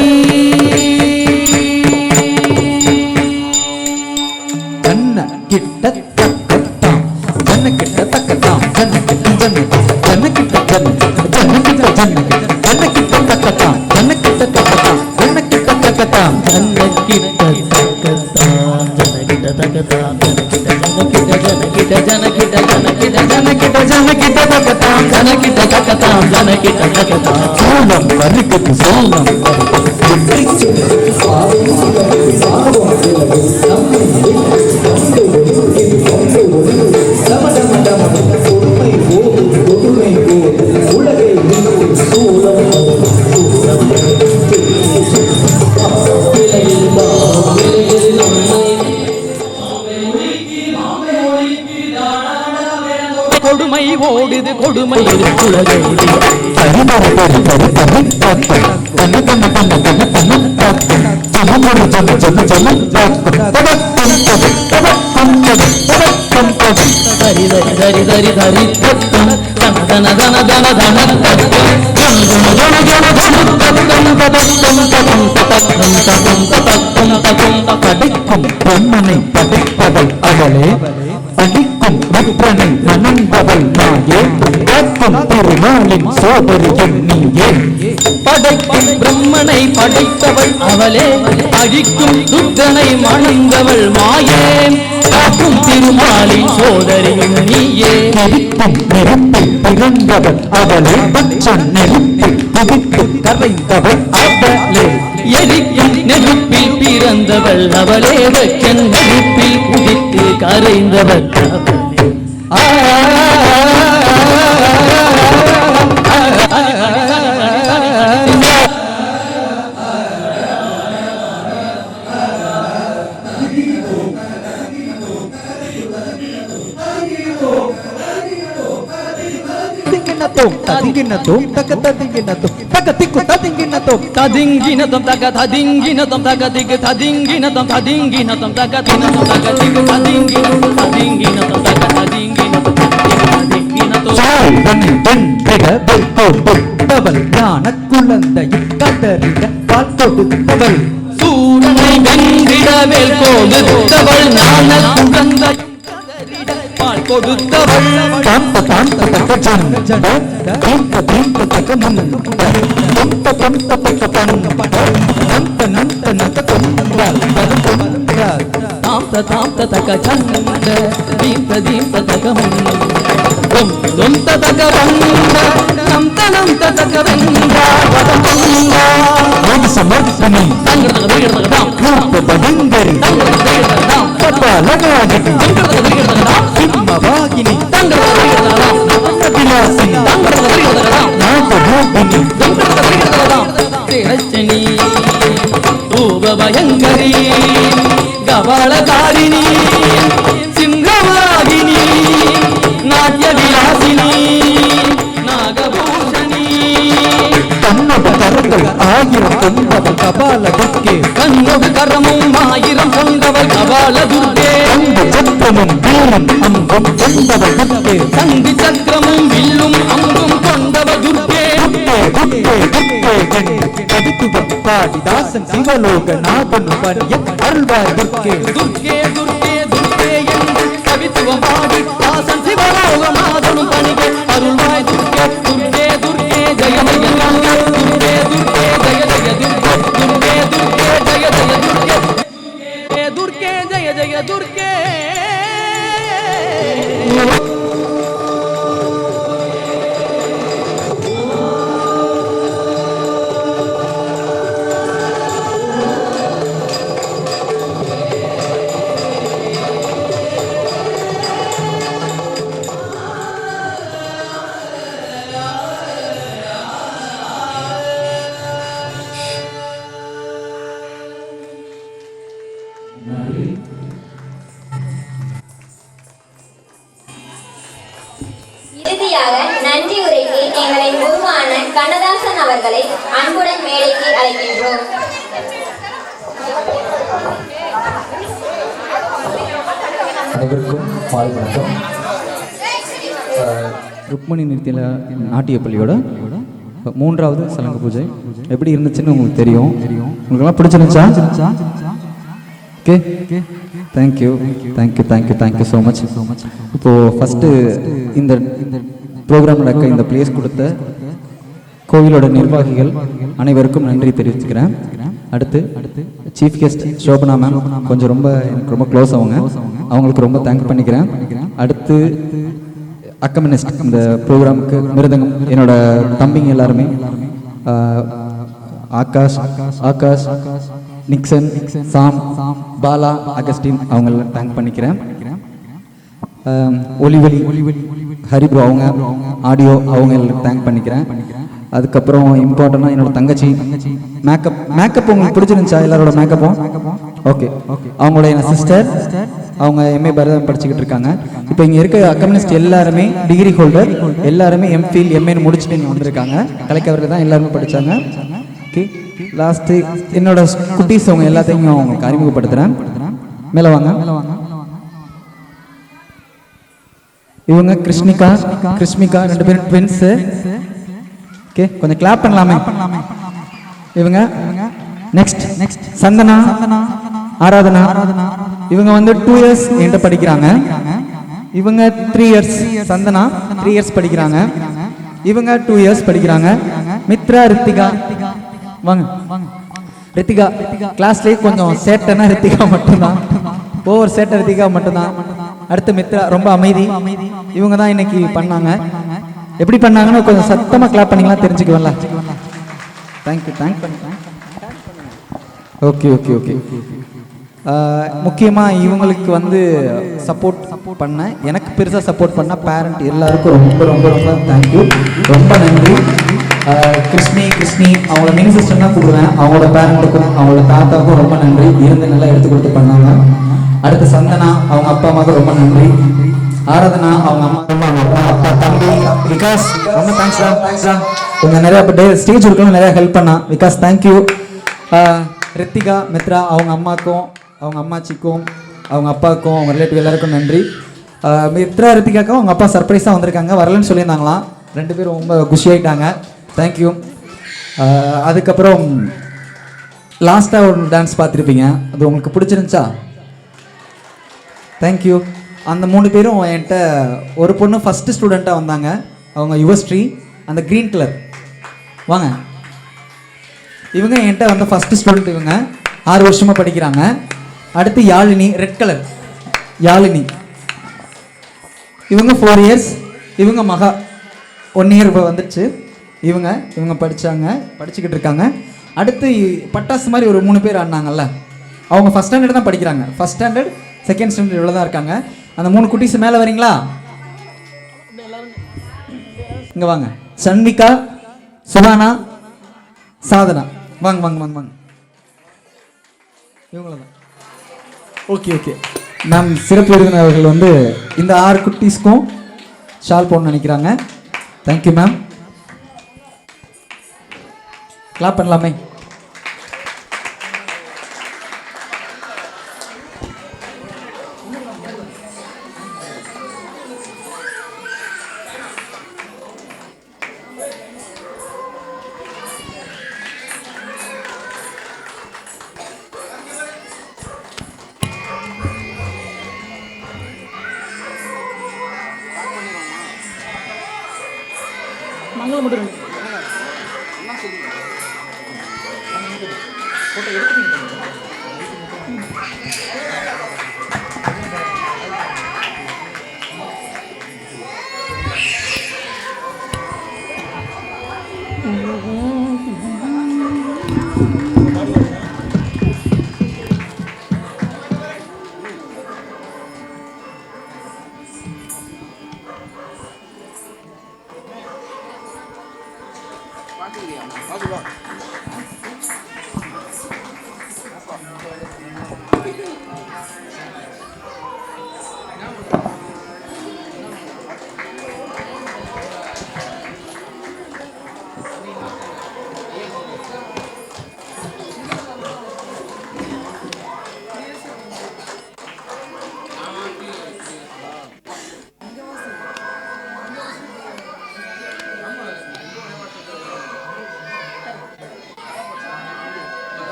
ஜன்ன கிட்ட தக்கத்தாம் ஜன்ன கிட்ட தக்கத்தாம் ஜன்ன கிட்ட ஜன்ன ஜன்ன கிட்ட ஜன்ன ஜன்ன கிட்ட ஜன்ன ஜன்ன கிட்ட தக்கத்தாம் ஜன்ன கிட்ட தக்கத்தாம் ஜன்ன கிட்ட தக்கத்தாம் ஜன்ன கிட்ட தக்கத்தாம் ஜன்ன கிட்ட தக்கத்தாம் ஜன்ன கிட்ட ஜன கிட்ட ஜன கிட்ட ஜன கிட்ட ஜன கிட்ட ஜன கிட்ட தக்கத்தாம் ஜன கிட்ட தக்கத்தாம் ஜன கிட்ட தக்கத்தாம் சோலம் வரிக்குது சோலம் கொடுமை ஓடுது கொடுமை உலகை தரி தரி தரி தரி தரி தத்தம் தன தன தன தன படிக்கும் பொன்னனை படிப்பவள் அவளே படிக்கும் புற்றனை மணந்தவள் நாயே காக்கும் திருமாலின் சோதரியும் நீயே படைக்கும் பிரம்மனை படைத்தவள் அவளே அழிக்கும் துர்கனை மணந்தவள் மாயே காக்கும் திருமாலின் சோதரியும் நீயே நெருப்பும் நெருப்பில் பிறந்தவள் அவளே பச்சன் நெருப்பில் குதித்து கரைந்தவள் அவளே எரிக்கும் நெருப்பில் பிறந்தவள் அவளே வச்சன் நெருப்பில் குதித்து கரைந்தவள் ததிங்கினதோம் தக ததிங்கினதோம் தக திக்கு ததிங்கினதோம் ததிங்கினதம் தக ததிங்கினதம் தக திக்கு ததிங்கினதம் ததிங்கினதம் தக தினதம் தக திக்கு ததிங்கினதம் ததிங்கினதம் தக ததிங்கினதம் ததிங்கினதம் சாய்தனை வென்றிட வெல்கொடுத்தவள் ஞான குழந்தையில் கதறிட பால் கொடுத்தவள் சூரனை வென்றிட வேல் கொடுத்தவள் ஞான குழந்தை பால் கொடுத்தவள் காந்த காந்த தக்க ஜன் காந்த காந்த தக்க மன் காந்த காந்த தக்க பன் காந்த நந்த நந்த கொன்றால் கொன்றால் தாம்த தாம்த தக சந்த தீம்த தீம்த தக மன்ன தொந்த தக வந்த நம்த நம்த தக வெந்த வதமந்த ஓம் சமர்ப்பணி தங்கட தக தாம் ரூப பதங்கரி தங்கட தக தாம் கபாலகாஜி தங்கட தக தாம் சிம்மவாகினி தங்கட தக தாம் விலாசினி தங்கட தக தாம் நாகரூபிணி தங்கட தக தாம் தேரச்சனி ரூப பயங்கரி கபாலகாரிணி சிங்கவாகினி நாட்ய விலாசினி நாகபூஷணி தன்னோட கரங்கள் ஆயிரம் கொண்டவள் கபால துர்க்கே கண்ணொடு கரமும் ஆயிரம் கொண்டவள் கபால துர்க்கே அந்த சத்திரமும் வீரம் அம்பும் கொண்டவள் துர்க்கே சங்கு சக்கரமும் வில்லும் அம்பும் கொண்டவள் துர்க்கே பாடிதாசன் சிவலோக நாதனு பணிய அருள்வாய் துர்க்கே துர்க்கே துர்க்கே துர்க்கே என்று கவித்துவம் பாடி தாசன் சிவலோக நாதனும் பணிகள் அருள்வாய் துர்க்கே துர்க்கே துர்க்கே ஜெயமயம் அடுத்தபடியாக நன்றி உரைக்கு எங்களை குருவான கண்ணதாசன் அவர்களை அன்புடன் மேடைக்கு அழைக்கின்றோம். அனைவருக்கும் மாலை வணக்கம். ருக்மணி நிறுத்திய நாட்டிய பள்ளியோட 3வது சலங்க பூஜை எப்படி இருந்துச்சுன்னு உங்களுக்கு தெரியும். உங்களுக்கெல்லாம் பிடிச்சிருந்துச்சா? Okay, thank you thank you thank you thank you so much. இப்போது ஃபஸ்ட்டு இந்த ப்ரோக்ராம் நடக்க இந்த பிளேஸ் கொடுத்த கோவிலோட நிர்வாகிகள் அனைவருக்கும் நன்றி தெரிவிச்சுக்கிறேன். அடுத்து சீஃப் கெஸ்ட் சோபனா மேம், கொஞ்சம் எனக்கு ரொம்ப க்ளோஸ் அவங்களுக்கு ரொம்ப தேங்க் பண்ணிக்கிறேன். அடுத்து அக்கமனிஸ்ட் இந்த ப்ரோக்ராமுக்கு மிருதங்கம் என்னோட தம்பிங்க எல்லாருமே, ஆகாஷ் நிக்சன், சாம், பாலா, அகஸ்டின் அவங்கள தேங்க் பண்ணிக்கிறேன். ஒலிவலி ஹரிப்ரோ அவங்க ஆடியோ அவங்க தேங்க் பண்ணிக்கிறேன். அதுக்கப்புறம் இம்பார்ட்டண்டாக என்னோட தங்கச்சி மேக்கப் உங்களுக்கு பிடிச்சிருந்துச்சா? எல்லாரோட மேக்கப்பும் ஓகே. அவங்களோட என் சிஸ்டர், அவங்க எம்ஏ பரதம் படிச்சுக்கிட்டு இருக்காங்க. இப்போ இங்கே இருக்க கம்யூனிஸ்ட் எல்லாருமே டிகிரி ஹோல்டர், எல்லாருமே எம்ஃபில் எம்ஏன்னு முடிச்சுட்டு இங்கே வந்திருக்காங்க. கலைக்கவர்கள் தான் எல்லாருமே படித்தாங்க. ஓகே, லாஸ்ட்டு என்னோட குட்டீஸ் அவங்க எல்லாத்தையும் அவங்களுக்கு அறிமுகப்படுத்துகிறேன். மேலே வாங்க. இவங்க கிருஷ்மிகா 2 பேரும் ட்வின்ஸு. ஓகே, கொஞ்சம் கிளாப் பண்ணலாமே. இவங்க நெக்ஸ்ட் சந்தனா, ஆராதனா. இவங்க 2 இயர்ஸ் என்கிட்ட படிக்கிறாங்க. இவங்க 3 இயர்ஸ். சந்தனா 3 இயர்ஸ் படிக்கிறாங்க. இவங்க 2 இயர்ஸ் படிக்கிறாங்க. மித்ரா, ரித்திகா. வாங்க. ரித்திகா கிளாஸ்லேயே கொஞ்சம் சேட்டைனா ரித்திகா மட்டும்தான், ஓவர் சேட்டை ரித்திகா மட்டும்தான். அடுத்து மித்ரா ரொம்ப அமைதி. இவங்க தான் இன்னைக்கு பண்ணாங்க. எப்படி பண்ணாங்கன்னு கொஞ்சம் சத்தமாக கிளாப் பண்ணிங்களா தெரிஞ்சுக்குவேன்ல. Thank you okay. முக்கியமாக இவங்களுக்கு சப்போர்ட் பண்ண, எனக்கு பெருசாக சப்போர்ட் பண்ண பேரண்ட் எல்லாருக்கும் ரொம்ப ரொம்ப ரொம்ப தேங்க்யூ, ரொம்ப நன்றி. கிருஷ்ணி அவங்களோட மினி சிஸ்டர் தான் கூப்பிடுவேன். அவங்களோட பேரண்ட்டுக்கும் அவங்களோட தாத்தாவுக்கும் ரொம்ப நன்றி, இருந்து நல்லா எடுத்து கொடுத்து பண்ணாங்க. அடுத்து சந்தனா அவங்க அப்பா அம்மாவுக்கு ரொம்ப நன்றி. ஆராதனா அவங்க அம்மா அப்பா தம்பி விகாஸ் ரொம்ப தேங்க்ஸ். உங்கள் நிறையா ஸ்டேஜ் இருக்கணும், நிறையா ஹெல்ப் பண்ணா விகாஸ், தேங்க்யூ. ரித்திகா, மித்ரா அவங்க அம்மாக்கும் அவங்க அம்மாச்சிக்கும் அவங்க அப்பாவுக்கும் அவங்க ரிலேட்டிவ் எல்லாருக்கும் நன்றி. மித்ரா ரித்திகாக்கும் அவங்க அப்பா சர்ப்ரைஸாக வந்திருக்காங்க, வரலன்னு சொல்லியிருந்தாங்களாம். 2 பேரும் ரொம்ப குஷி ஆகிட்டாங்க, தேங்க்யூ. அதுக்கப்புறம் லாஸ்ட்டாக ஒரு டான்ஸ் பார்த்துருப்பீங்க, அது உங்களுக்கு பிடிச்சிருந்துச்சா? தேங்க்யூ. அந்த 3 பேரும் என்கிட்ட, ஒரு பொண்ணு ஃபஸ்ட்டு ஸ்டூடெண்ட்டாக வந்தாங்க, அவங்க யுவஸ்ரீ, அந்த க்ரீன் கலர் வாங்க. இவங்க என்கிட்ட ஃபஸ்ட்டு ஸ்டூடெண்ட், இவங்க 6 வருஷமாக படிக்கிறாங்க. அடுத்து யாழினி, ரெட் கலர் யாழினி, இவங்க 4 இயர்ஸ். இவங்க மகா 1 இயர் வந்துடுச்சு. இவங்க படிச்சுக்கிட்டு இருக்காங்க. அடுத்து பட்டாசு மாதிரி ஒரு 3 பேர் ஆடினாங்கல்ல, அவங்க ஃபஸ்ட் ஸ்டாண்டர்ட் தான் படிக்கிறாங்க. ஃபஸ்ட் ஸ்டாண்டர்ட், செகண்ட் ஸ்டாண்டர்ட் இவ்வளோ தான் இருக்காங்க. அந்த 3 குட்டீஸ் மேலே வரீங்களா? இங்கே வாங்க. சன்விகா, சுபானா, சாதனா, வாங்க. இவங்களதான். ஓகே. மேம் சிறப்பு விருந்தினர்கள் இந்த 6 குட்டீஸ்க்கும் ஷால் போடணும்னு நினைக்கிறாங்க. Thank you ma'am. கிளாப் பண்ணலாமே. மங்களம் மட்டும்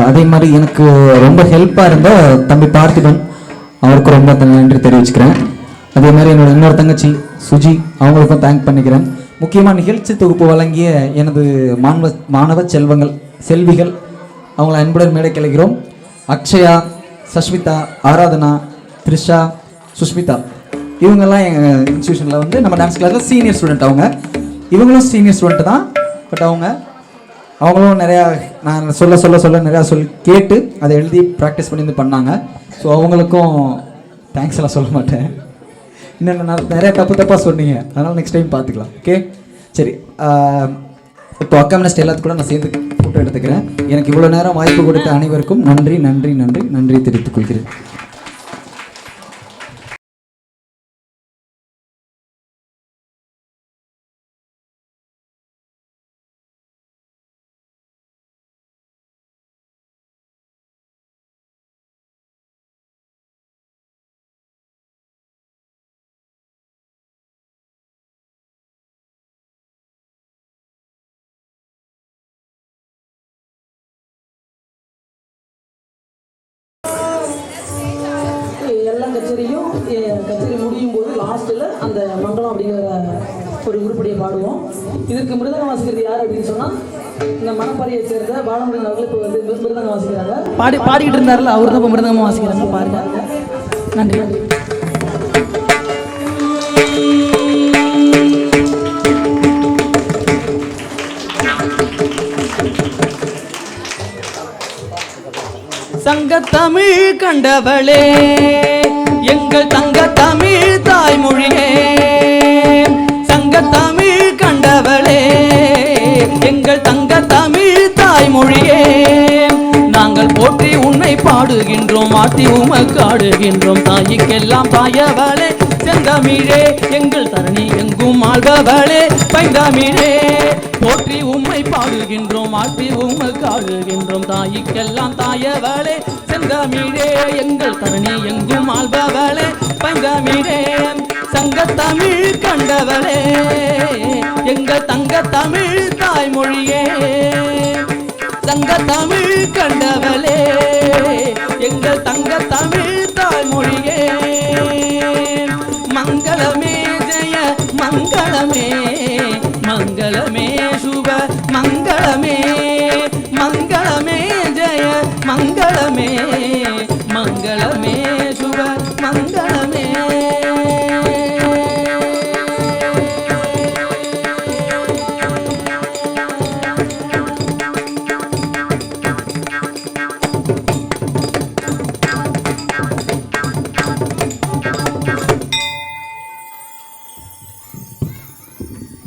அதே மாதிரி எனக்கு ரொம்ப ஹெல்ப்பாக இருந்த தம்பி பார்த்திபன், அவருக்கு ரொம்ப நன்றி தெரிவிச்சுக்கிறேன். அதே மாதிரி என்னோட இன்னொரு தங்கச்சி சுஜி, அவங்களுக்கும் தேங்க் பண்ணிக்கிறேன். முக்கியமாக நிகழ்ச்சி தொகுப்பு வழங்கிய எனது மாணவ செல்விகள், அவங்கள அன்புடன் மேடை கிளைக்கிறோம். அக்ஷயா, சஷ்மிதா, ஆராதனா, த்ரிஷா, சுஷ்மிதா, இவங்கெல்லாம் எங்கள் இன்ஸ்டியூஷனில் வந்து நம்ம டான்ஸ் கிளாஸில் சீனியர் ஸ்டூடெண்ட். இவங்களும் சீனியர் ஸ்டூடெண்ட் தான். பட் அவங்களும் நிறையா நான் சொல்ல நிறையா கேட்டு அதை எழுதி ப்ராக்டிஸ் பண்ணி பண்ணாங்க. ஸோ அவங்களுக்கும் தேங்க்ஸ் எல்லாம் சொல்ல மாட்டேன். இன்னும் நான் நிறையா தப்பாக சொன்னீங்க, அதனால் நெக்ஸ்ட் டைம் பார்த்துக்கலாம். ஓகே, சரி. இப்போ அக்காமினஸ்ட் எல்லாத்துக்கும் கூட நான் சேர்ந்து ஃபோட்டோ எடுத்துக்கிறேன். எனக்கு இவ்வளோ நேரம் வாய்ப்பு கொடுத்த அனைவருக்கும் நன்றி நன்றி நன்றி நன்றி தெரிவித்துக் கொள்கிறேன். எல்லா கச்சேரியும் கச்சேரி முடியும் போது லாஸ்ட்டில் அந்த மங்களம் அப்படிங்கிற ஒரு உருப்படியை பாடுவோம். இதற்கு மிருதங்கம் வாசிக்கிறது யார் அப்படின்னு சொன்னால் இந்த மணப்பாறையை சேர்ந்த பாலமுருகன் அவர்கள் இப்போ வந்து மிருதங்கம் வாசிக்கிறாங்க. பாடிக்கிட்டு இருந்தார்ல, அவர் தான் இப்போ மிருதங்கம் வாசிக்கிறாங்க. பாருங்க. நன்றி. சங்க தமிழ் கண்டவளே, எங்கள் தங்க தமிழ் தாய்மொழியே. சங்க தமிழ் கண்டவளே, எங்கள் தங்க தமிழ் தாய்மொழியே. நாங்கள் போற்றி உன்னை பாடுகின்றோம், ஆட்டி உமக்காடுகின்றோம். தாய்க்கெல்லாம் தாயவளே செந்தமிழே, எங்கள் தரணி எங்கும் ஆள்பவளே பைந்தமிழே. போற்றி உம்மை பாடுகின்றோம், ஆட்டி உமக்காடுகின்றோம். தாய்க்கெல்லாம் தாயவளே செந்தமிழே, எங்கள் தரணி எங்கும் ஆள்பவளே பைந்தமிழே. சங்கத்தமிழ் கண்டவளே, எங்கள் தங்க தமிழ் தாய்மொழியே. சங்கத்தமிழ் கண்டவளே, எங்கள் தங்க தமிழ் தாய்மொழியே. மங்களமே ஜெய மங்களமே, மங்களமே சுப மங்களமே. மங்களமே ஜெய மங்களமே, மங்களமே சுப மங்களமே.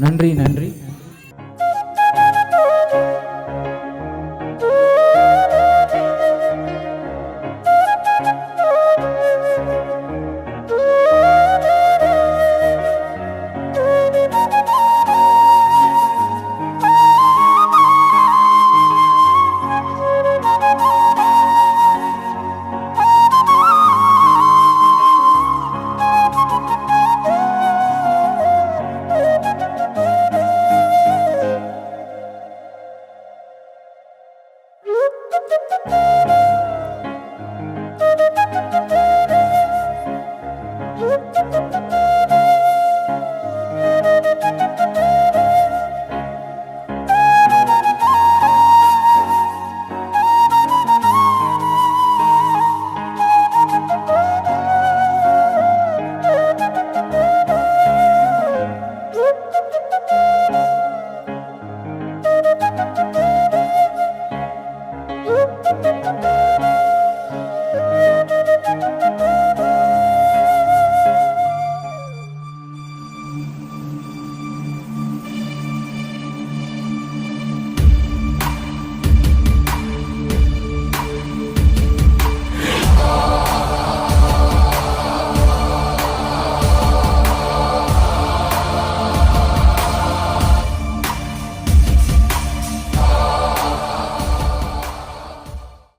நன்றி நன்றி.